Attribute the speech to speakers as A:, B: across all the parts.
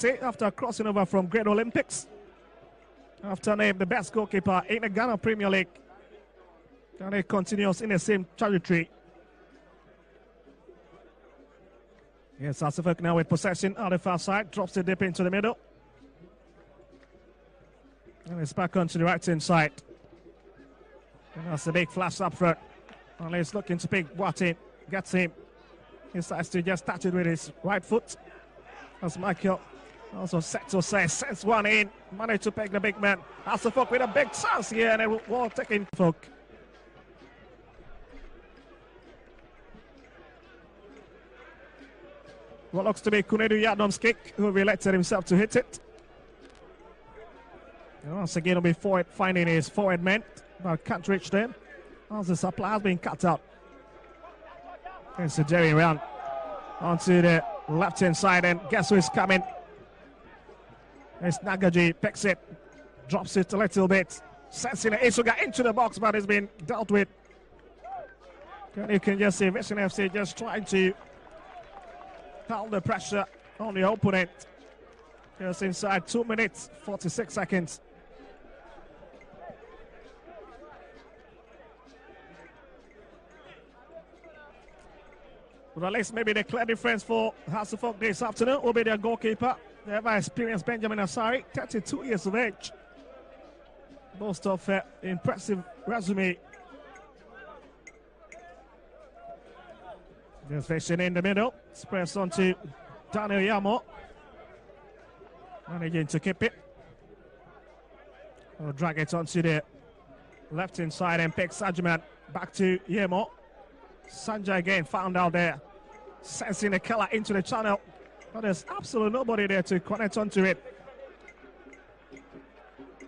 A: After crossing over from Great Olympics, after named the best goalkeeper in the Ghana Premier League, and he continues in the same trajectory. Yes, Asifak now with possession on the far side, drops it deep into the middle. And it's back onto the right hand side. And that's a big flash up front. And he's looking to pick Boateng, gets him. He starts to just touch it with his right foot. As Michael also sends one in. Managed to pick the big man. Asifak with a big chance here, and it will take in folk. What looks to be Kunedu Yadnom's kick, who elected himself to hit it. And once again, will be forward finding his forward man, but can't reach them. As the supply has been cut out. It's a Jerry round onto the left hand side, and guess who is coming? It's Nagaji, picks it, drops it a little bit, sends in Isuga into the box, but it's been dealt with. And you can just see Vision FC just trying to hold the pressure on the opponent. Just inside 2 minutes, 46 seconds. But at least maybe the clear difference for Hasselhoff this afternoon will be their goalkeeper, the ever-experienced Benjamin Asari, 32 years of age. Most of impressive resume. There's Vision in the middle. Press on to Daniel Yamo. Managing to keep it. We'll drag it onto the left-hand side and pick Sajman back to Yamo. Sanjay again found out there. Sensing the killer into the channel. But there's absolutely nobody there to connect onto it.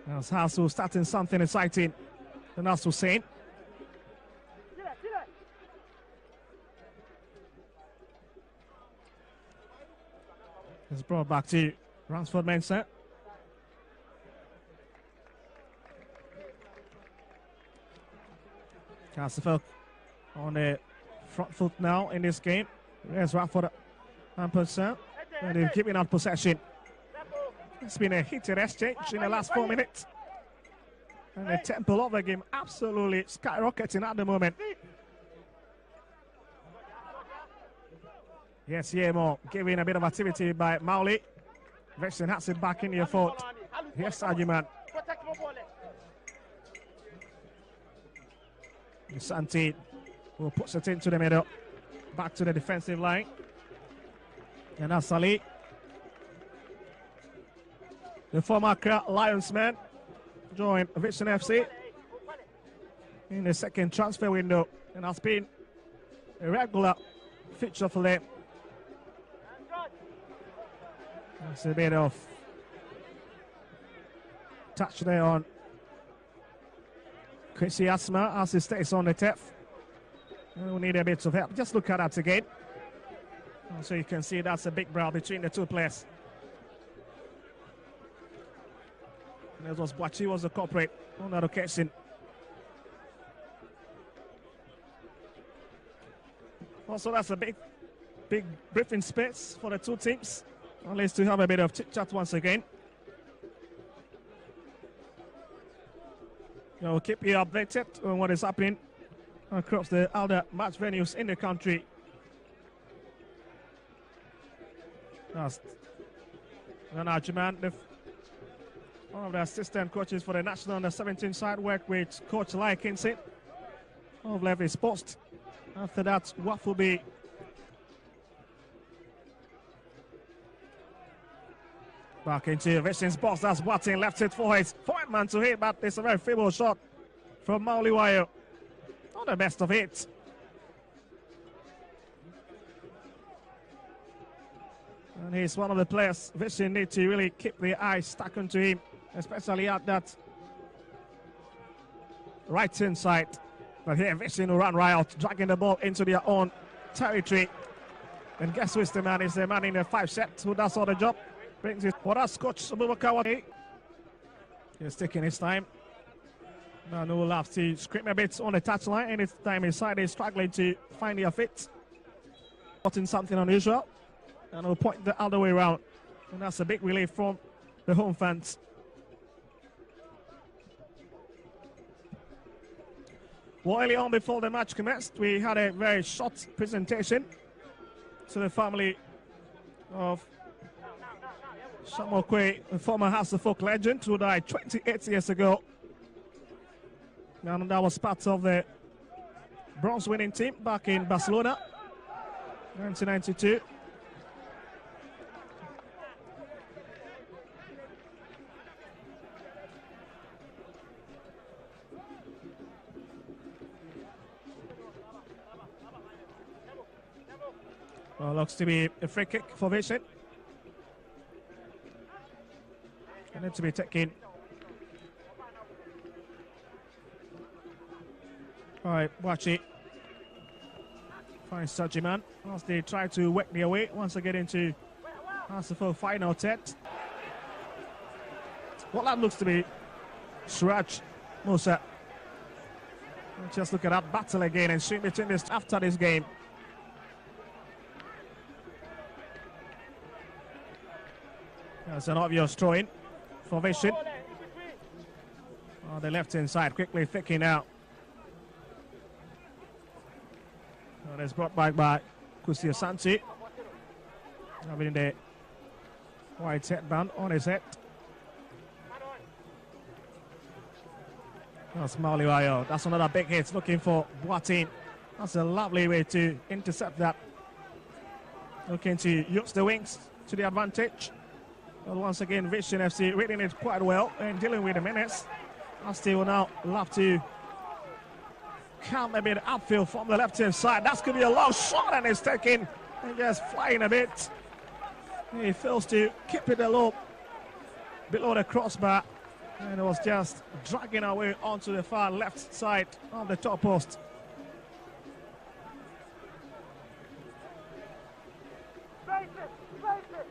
A: That's Hasu starting something exciting. And that's Hussein. It's brought back to Ransford Mensah. Castlefeld on the front foot now in this game. There's Rafford and Mensah. And they're giving out possession. It's been a heated exchange in the last 4 minutes. And the tempo of the game absolutely skyrocketing at the moment. Yes, Yemo giving a bit of activity by Mauli. Vexen has it back in your foot. Here's Sajiman. Santi who puts it into the middle. Back to the defensive line. And that's Ali. The former Lions man joined Vision FC in the second transfer window and has been a regular feature for them. It's a bit of touch there on Chrissy Asma as he stays on the tap. We need a bit of help. Just look at that again. So you can see that's a big brawl between the two players. And it was Boachi was the culprit on that occasion. Also, that's a big briefing space for the two teams. At least to have a bit of chit-chat once again. We'll keep you updated on what is happening across the other match venues in the country. That's Nanajiman, one of the assistant coaches for the national under-17 side, worked with Coach Lai Kinsey of Levy's Post. After that, Wafubi. Back into Vision's box. That's Boateng left it for his forward man to hit, but it's a very feeble shot from Mauliwayo. Not the best of hits. And he's one of the players Vision need to really keep the eyes stuck onto him, especially at that right hand side. But here Vision will run right out, dragging the ball into their own territory. And guess who's the man? Is the man in the 5 set who does all the job. Brings it for us, Coach Abubakar. He's taking his time. Manu will have to scream a bit on the touchline. Anytime inside, he's struggling to find their fit. Spotting something unusual. And we'll point the other way around. And that's a big relief from the home fans. Well, early on before the match commenced, we had a very short presentation to the family of Samuel Quay, a former House of Folk legend who died 28 years ago. And that was part of the bronze winning team back in Barcelona, 1992. Well, looks to be a free kick for Vision. And it to be taken. All right, watch it. Fine, Sajiman. As they try to work their way once they get into the final set. Well, that looks to be Suraj Musa. Just look at that battle again and swing between this after this game. That's an obvious throw-in for Vision. On the left-hand side, quickly thickening out. And it's brought back by Kusio Santi. Having the white headband on his head. That's Mauliwayo. That's another big hit looking for Boateng. That's a lovely way to intercept that. Looking to use the wings to the advantage. But once again, Vision FC reading it quite well and dealing with the minutes. As they will now love to come a bit upfield from the left-hand side. That's going to be a long shot and it's taken and just flying a bit. He fails to keep it low below the crossbar. And it was just dragging away onto the far left side of the top post.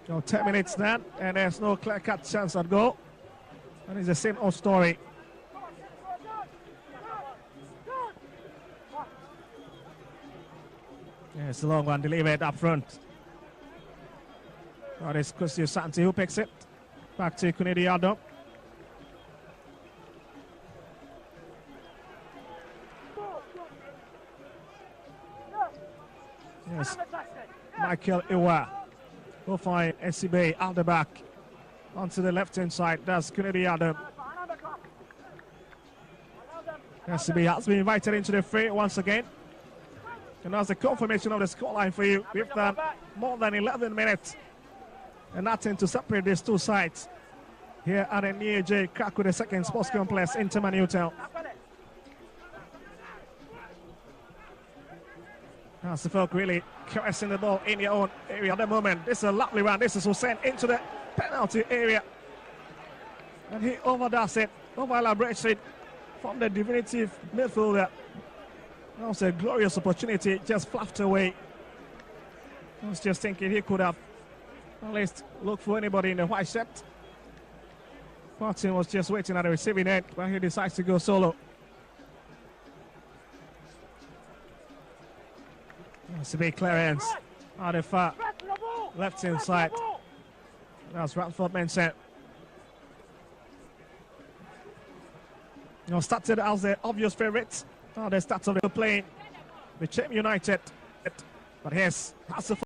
A: So 10 minutes then, and there's no clear-cut chance at goal. And it's the same old story. Yeah, it's a long one delivered up front. That is Kusio Santi who picks it. Back to Kunidi Adam. Yes, Michael Iwa will find SCB at the back onto the left-hand side. That's Kunidi Adam. SCB has been invited into the fray once again. And that's the confirmation of the scoreline for you. We've done more than 11 minutes. And nothing to separate these two sides here at the NEAJ Krakow, the second sports complex in Temani Hotel. That's the folk really caressing the ball in your own area at the moment. This is a lovely run. This is Hussein into the penalty area. And he overdoes it, over-elaborates it from the diminutive midfielder. That was a glorious opportunity, just fluffed away. I was just thinking he could have at least looked for anybody in the white shirt. Martin was just waiting at the receiving end, but he decides to go solo. That's a big clearance out of far left-hand side. That's Radford Mensen. Started as the obvious favourites. They started playing with Chem United. But here's